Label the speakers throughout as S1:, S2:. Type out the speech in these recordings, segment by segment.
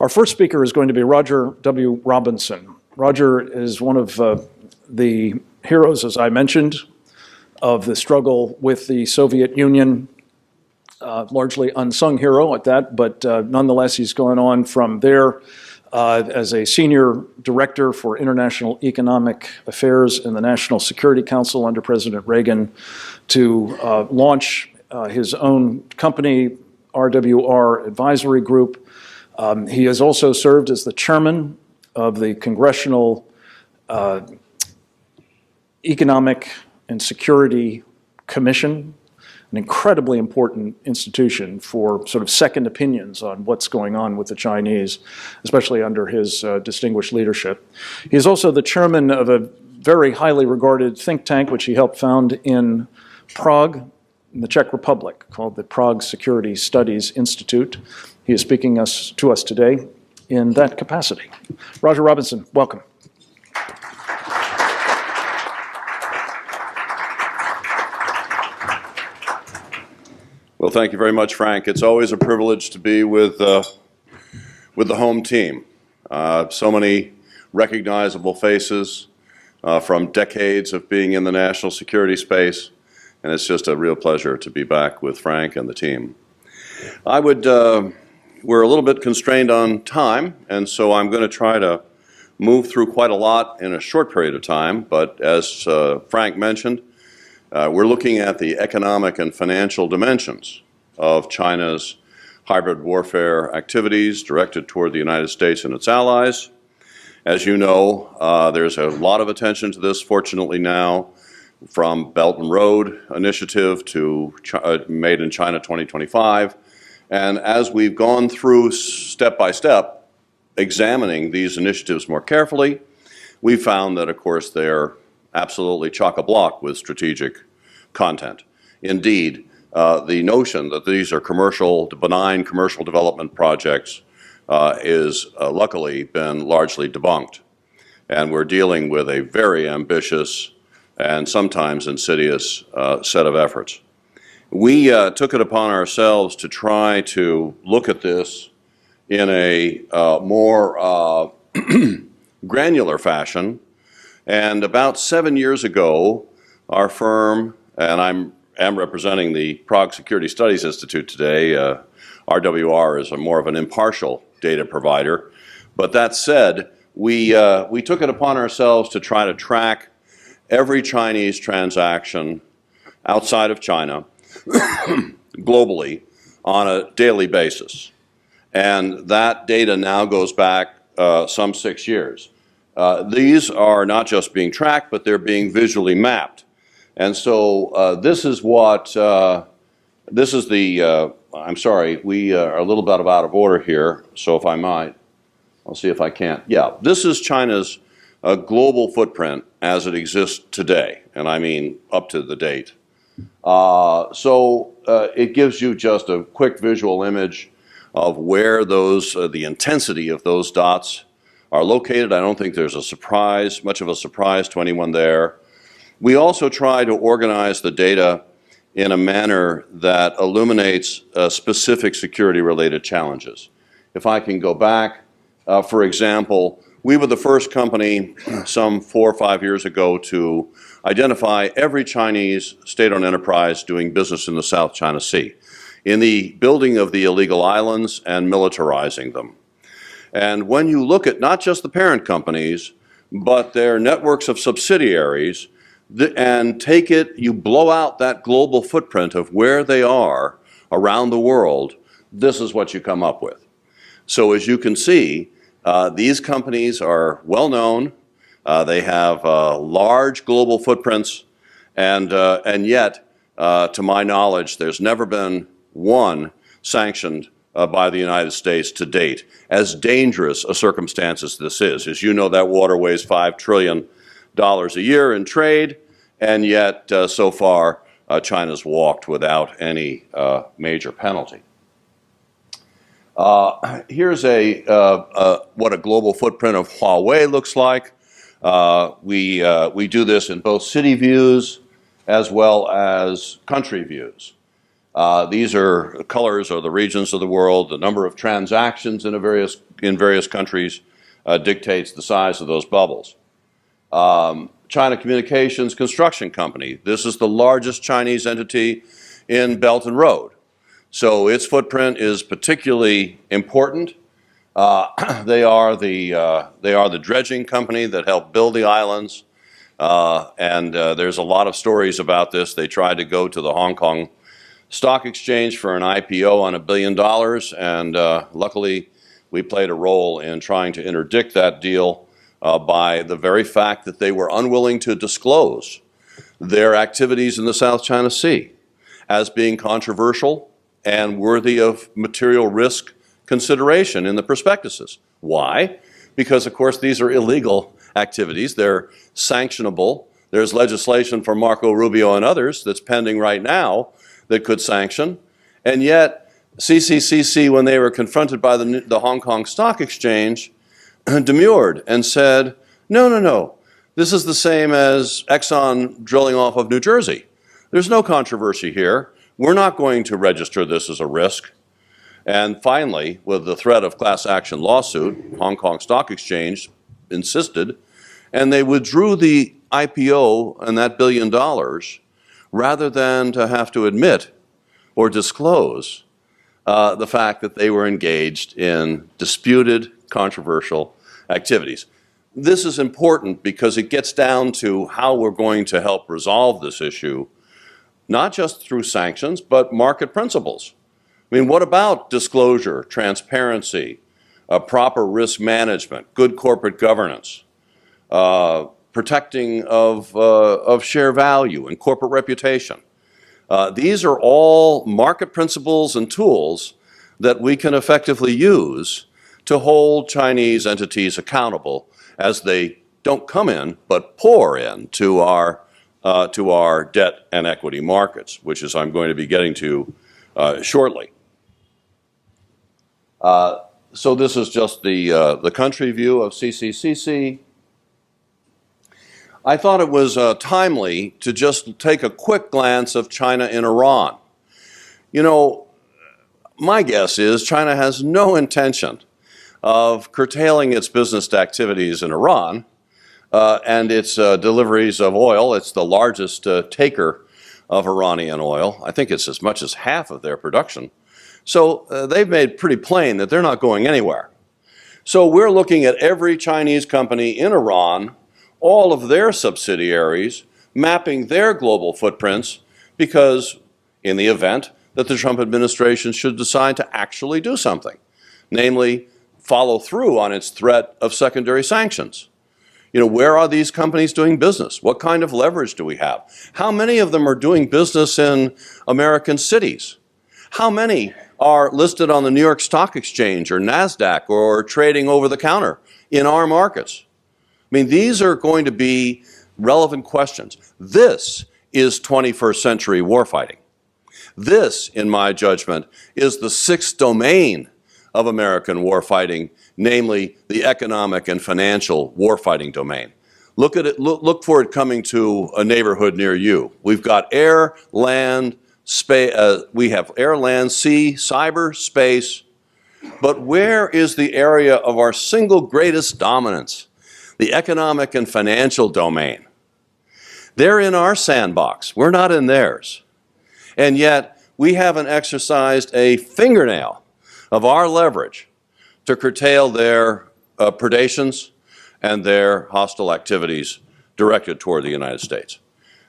S1: Our first speaker is going to be Roger W. Robinson. Roger is one of the heroes, as I mentioned, of the struggle with the Soviet Union. Largely unsung hero at that, but nonetheless, he's going on from there as a senior director for international economic affairs in the National Security Council under President Reagan to launch his own company, RWR Advisory Group. He has also served as the chairman of the Congressional Economic and Security Commission, an incredibly important institution for sort of second opinions on what's going on with the Chinese, especially under his distinguished leadership. He is also the chairman of a very highly regarded think tank, which he helped found in Prague, in the Czech Republic, called the Prague Security Studies Institute. He is speaking to us today in that capacity. Roger Robinson, welcome.
S2: Well, thank you very much, Frank. It's always a privilege to be with the home team. So many recognizable faces from decades of being in the national security space, and it's just a real pleasure to be back with Frank and the team. We're a little bit constrained on time, and so I'm going to try to move through quite a lot in a short period of time, but as Frank mentioned, we're looking at the economic and financial dimensions of China's hybrid warfare activities directed toward the United States and its allies. As you know, there's a lot of attention to this, fortunately now, from Belt and Road Initiative to Made in China 2025. And as we've gone through step by step, examining these initiatives more carefully, we found that, of course, they're absolutely chock-a-block with strategic content. Indeed, the notion that these are benign commercial development projects is luckily been largely debunked. And we're dealing with a very ambitious and sometimes insidious set of efforts. We took it upon ourselves to try to look at this in a more granular fashion. And about 7 years ago, our firm, and I am representing the Prague Security Studies Institute today. RWR is more of an impartial data provider. But that said, we took it upon ourselves to try to track every Chinese transaction outside of China globally on a daily basis. And that data now goes back some 6 years. These are not just being tracked, but they're being visually mapped. And so this is I'm sorry, we are a little bit out of order here, so if I might, I'll see if I can't. Yeah, this is China's global footprint as it exists today, and I mean up to the date. It gives you just a quick visual image of where the intensity of those dots are located. I don't think there's much of a surprise to anyone there. We also try to organize the data in a manner that illuminates specific security-related challenges. If I can go back, for example, we were the first company some 4 or 5 years ago to identify every Chinese state-owned enterprise doing business in the South China Sea, in the building of the illegal islands and militarizing them. And when you look at not just the parent companies, but their networks of subsidiaries, and you blow out that global footprint of where they are around the world, this is what you come up with. So as you can see, these companies are well known, they have large global footprints, and yet, to my knowledge, there's never been one sanctioned by the United States to date, as dangerous a circumstance as this is. As you know, that water weighs $5 trillion a year in trade, and yet so far China's walked without any major penalty. Here's what a global footprint of Huawei looks like. We do this in both city views as well as country views. These are colors are the regions of the world. The number of transactions in various countries dictates the size of those bubbles. China Communications Construction Company. This is the largest Chinese entity in Belt and Road. So its footprint is particularly important. They are the dredging company that helped build the islands. There's a lot of stories about this. They tried to go to the Hong Kong Stock Exchange for an IPO on $1 billion, and luckily we played a role in trying to interdict that deal by the very fact that they were unwilling to disclose their activities in the South China Sea as being controversial and worthy of material risk consideration in the prospectuses. Why? Because, of course, these are illegal activities. They're sanctionable. There's legislation for Marco Rubio and others that's pending right now that could sanction. And yet, CCCC, when they were confronted by the Hong Kong Stock Exchange, demurred and said, no, this is the same as Exxon drilling off of New Jersey. There's no controversy here. We're not going to register this as a risk. And finally, with the threat of class action lawsuit, Hong Kong Stock Exchange insisted, and they withdrew the IPO and that $1 billion rather than to have to admit or disclose the fact that they were engaged in disputed, controversial activities. This is important because it gets down to how we're going to help resolve this issue, not just through sanctions, but market principles. I mean, what about disclosure, transparency, proper risk management, good corporate governance, protecting of share value and corporate reputation? These are all market principles and tools that we can effectively use to hold Chinese entities accountable as they don't come in but pour in to our debt and equity markets, which is I'm going to be getting to shortly. So this is just the country view of CCCC. I thought it was timely to just take a quick glance of China and Iran. You know, my guess is China has no intention of curtailing its business activities in Iran and its deliveries of oil. It's the largest taker of Iranian oil. I think it's as much as half of their production. So they've made pretty plain that they're not going anywhere. So we're looking at every Chinese company in Iran, all of their subsidiaries, mapping their global footprints, because in the event that the Trump administration should decide to actually do something, namely follow through on its threat of secondary sanctions. You know, where are these companies doing business? What kind of leverage do we have? How many of them are doing business in American cities? How many are listed on the New York Stock Exchange or NASDAQ or trading over the counter in our markets? I mean, these are going to be relevant questions. This is 21st century warfighting. This, in my judgment, is the sixth domain of American warfighting, namely the economic and financial warfighting domain. Look at it. Look for it coming to a neighborhood near you. We've got air, land, space. We have air, land, sea, cyber, space. But where is the area of our single greatest dominance? The economic and financial domain. They're in our sandbox. We're not in theirs. And yet, we haven't exercised a fingernail of our leverage to curtail their predations and their hostile activities directed toward the United States.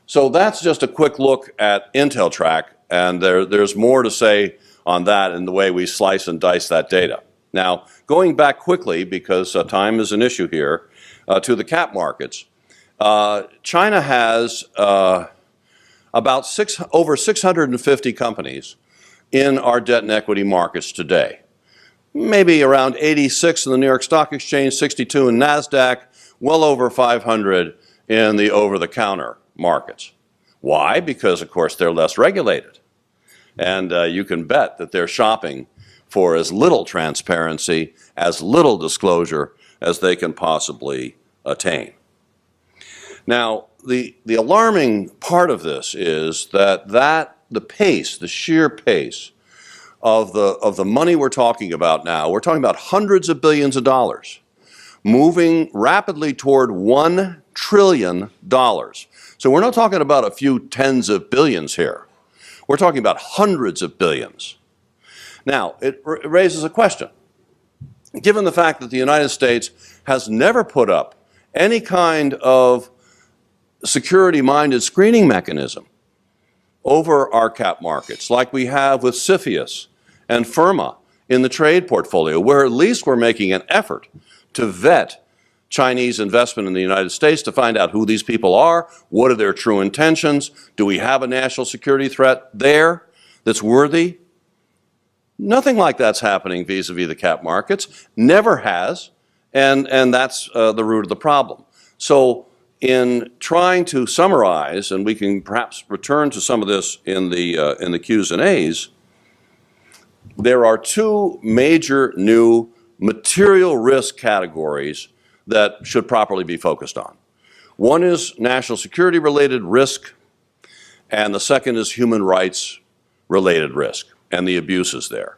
S2: So that's just a quick look at IntelTrack, and there's more to say on that in the way we slice and dice that data. Now, going back quickly, because time is an issue here, to the cap markets, China has about over 650 companies in our debt and equity markets today. Maybe around 86 in the New York Stock Exchange, 62 in NASDAQ, well over 500 in the over-the-counter markets. Why? Because, of course, they're less regulated. And you can bet that they're shopping for as little transparency, as little disclosure as they can possibly attain. Now, the alarming part of this is that the pace, the sheer pace of the money we're talking about now, we're talking about hundreds of billions of dollars, moving rapidly toward $1 trillion. So we're not talking about a few tens of billions here. We're talking about hundreds of billions. Now, it raises a question. Given the fact that the United States has never put up any kind of security-minded screening mechanism over our cap markets, like we have with CFIUS and FIRMA in the trade portfolio, where at least we're making an effort to vet Chinese investment in the United States to find out who these people are, what are their true intentions, do we have a national security threat there that's worthy? Nothing like that's happening vis-a-vis the cap markets, never has, and that's the root of the problem. So in trying to summarize, and we can perhaps return to some of this in the Q's and A's, there are two major new material risk categories that should properly be focused on. One is national security related risk, and the second is human rights related risk and the abuses there.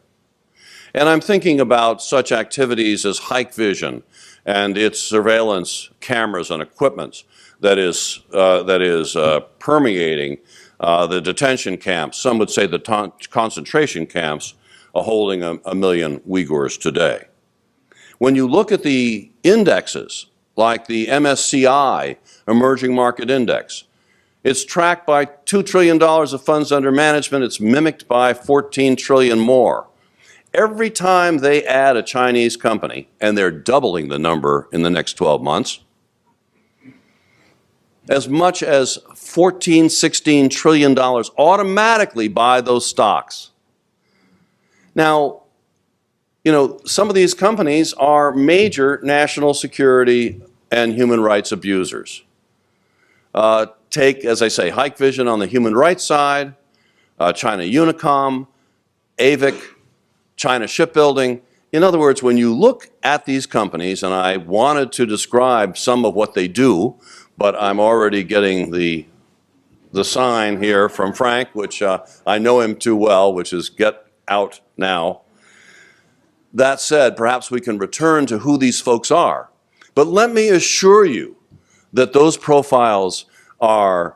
S2: And I'm thinking about such activities as Hikvision and its surveillance cameras and equipment that is permeating the detention camps, some would say the concentration camps, holding a million Uyghurs today. When you look at the indexes, like the MSCI Emerging Market Index, it's tracked by $2 trillion of funds under management. It's mimicked by 14 trillion more. Every time they add a Chinese company, and they're doubling the number in the next 12 months, as much as $14, $16 trillion automatically buy those stocks. Now, you know, some of these companies are major national security and human rights abusers. Take, as I say, Hikvision on the human rights side, China Unicom, AVIC, China Shipbuilding. In other words, when you look at these companies, and I wanted to describe some of what they do, but I'm already getting the sign here from Frank, which I know him too well, which is get out now. That said, perhaps we can return to who these folks are. But let me assure you that those profiles are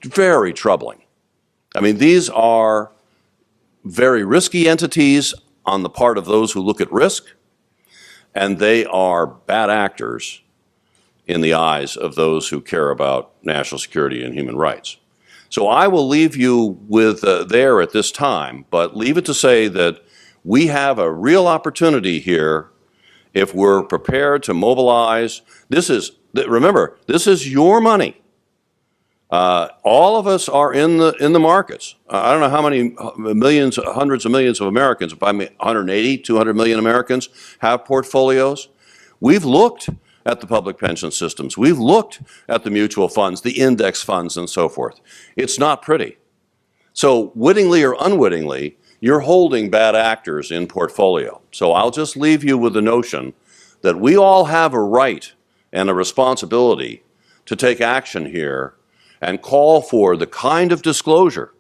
S2: very troubling. I mean, these are very risky entities on the part of those who look at risk, and they are bad actors in the eyes of those who care about national security and human rights. So I will leave you with there at this time, but leave it to say that we have a real opportunity here if we're prepared to mobilize. Remember, this is your money. All of us are in the markets. I don't know how many millions, hundreds of millions of Americans, if I mean 180, 200 million Americans have portfolios. We've looked at the public pension systems. We've looked at the mutual funds, the index funds, and so forth. It's not pretty. So wittingly or unwittingly, you're holding bad actors in portfolio. So I'll just leave you with the notion that we all have a right and a responsibility to take action here and call for the kind of disclosure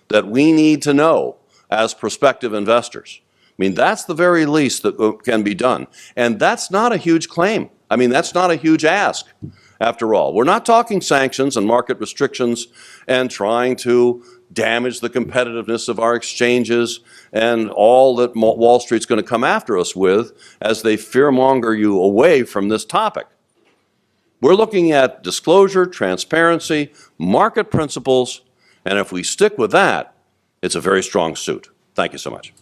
S2: that we need to know as prospective investors. I mean, that's the very least that can be done. And that's not a huge claim. I mean, that's not a huge ask, after all. We're not talking sanctions and market restrictions and trying to damage the competitiveness of our exchanges and all that Wall Street's going to come after us with as they fearmonger you away from this topic. We're looking at disclosure, transparency, market principles, and if we stick with that, it's a very strong suit. Thank you so much.